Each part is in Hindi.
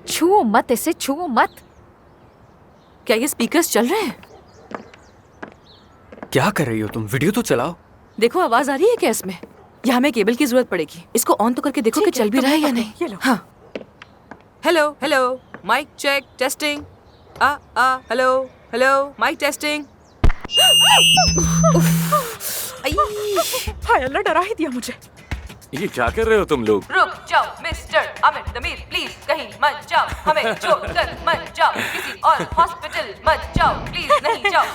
छू मत इसे, छू मत। क्या ये स्पीकर्स चल रहे हैं? क्या कर रही हो तुम? वीडियो तो चलाओ। देखो आवाज आ रही है क्या इसमें? यहाँ हमें केबल की जरूरत पड़ेगी। इसको ऑन तो करके देखो कि चल भी रहा है या नहीं। हाँ। Hello hello, mic check, testing. Hello hello, mic testing. हाय अल्लाह, डरा ही दिया मुझे। ये क्या कर रहे हो तुम लोग? रुक जाओ मिस्टर आमिर तमीर, प्लीज कहीं मत जाओ, हमें छोड़कर मत जाओ, किसी और हॉस्पिटल मत जाओ, प्लीज नहीं जाओ।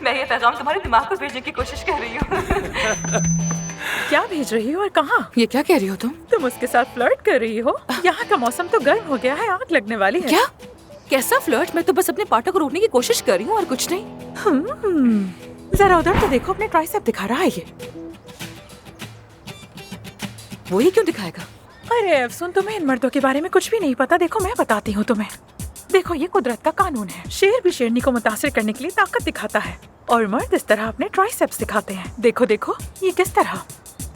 मैं ये पैगाम तुम्हारे दिमाग को भेजने की कोशिश कर रही हूँ। क्या भेज रही हो और कहाँ? ये क्या कह रही हो तुम? तुम उसके साथ फ्लर्ट कर रही हो? यहाँ का मौसम तो गर्म हो गया है, आग लगने वाली है। क्या? कैसा फ्लर्ट? मैं तो बस अपने पार्टनर को रोकने की कोशिश कर रही हूँ और कुछ नहीं। जरा उधर तो देखो, अपने ट्राइसेप दिखा रहा है ये। वो ही क्यों दिखाएगा? अरे अफसुन, तुम्हें इन मर्दों के बारे में कुछ भी नहीं पता। देखो मैं बताती हूँ तुम्हें। देखो ये कुदरत का कानून है, शेर भी शेरनी को मुतासिर करने के लिए ताकत दिखाता है और मर्द इस तरह अपने ट्राइसेप्स दिखाते हैं। देखो देखो ये किस तरह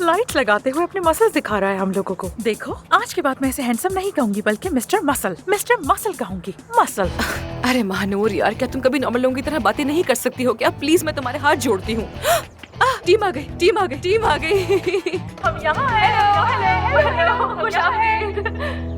लाइट लगाते हुए अपने मसल्स दिखा रहा है हम लोगों को। देखो आज के बाद मैं इसे हैंडसम नहीं कहूंगी बल्कि मिस्टर मसल कहूंगी। मसल। अरे महानूर यार, क्या तुम कभी नॉर्मल लोगों की तरह बातें नहीं कर सकती हो क्या? प्लीज मैं तुम्हारे हाथ जोड़ती हूँ। टीम आ गई, टीम आ गई, टीम आ गई। हम यहाँ हैं। खुश आमदीद।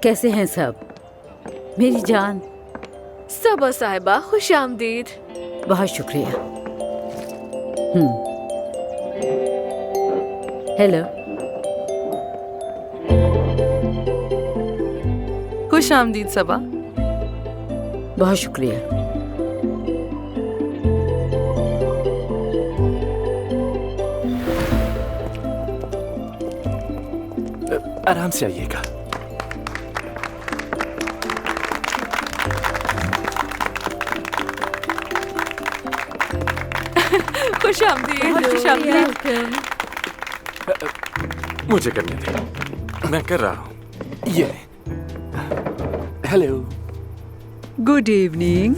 कैसे हैं सब? मेरी जान। सबा साहिबा, खुश आमदीद। बहुत शुक्रिया। हेलो। खुश आमदीद सबा। बहुत शुक्रिया। आराम से आइएगा। खुश आमदीद, खुश आमदीद। मुझे करने दे, मैं कर रहा हूँ। ये हेलो। Good evening.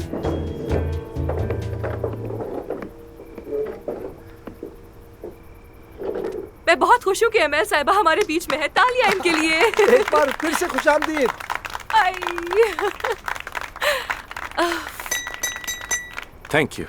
मैं बहुत खुश हूँ कि एमएल साहिबा हमारे बीच में है। तालियां इनके लिए। एक बार फिर से खुशामदीद। Thank you.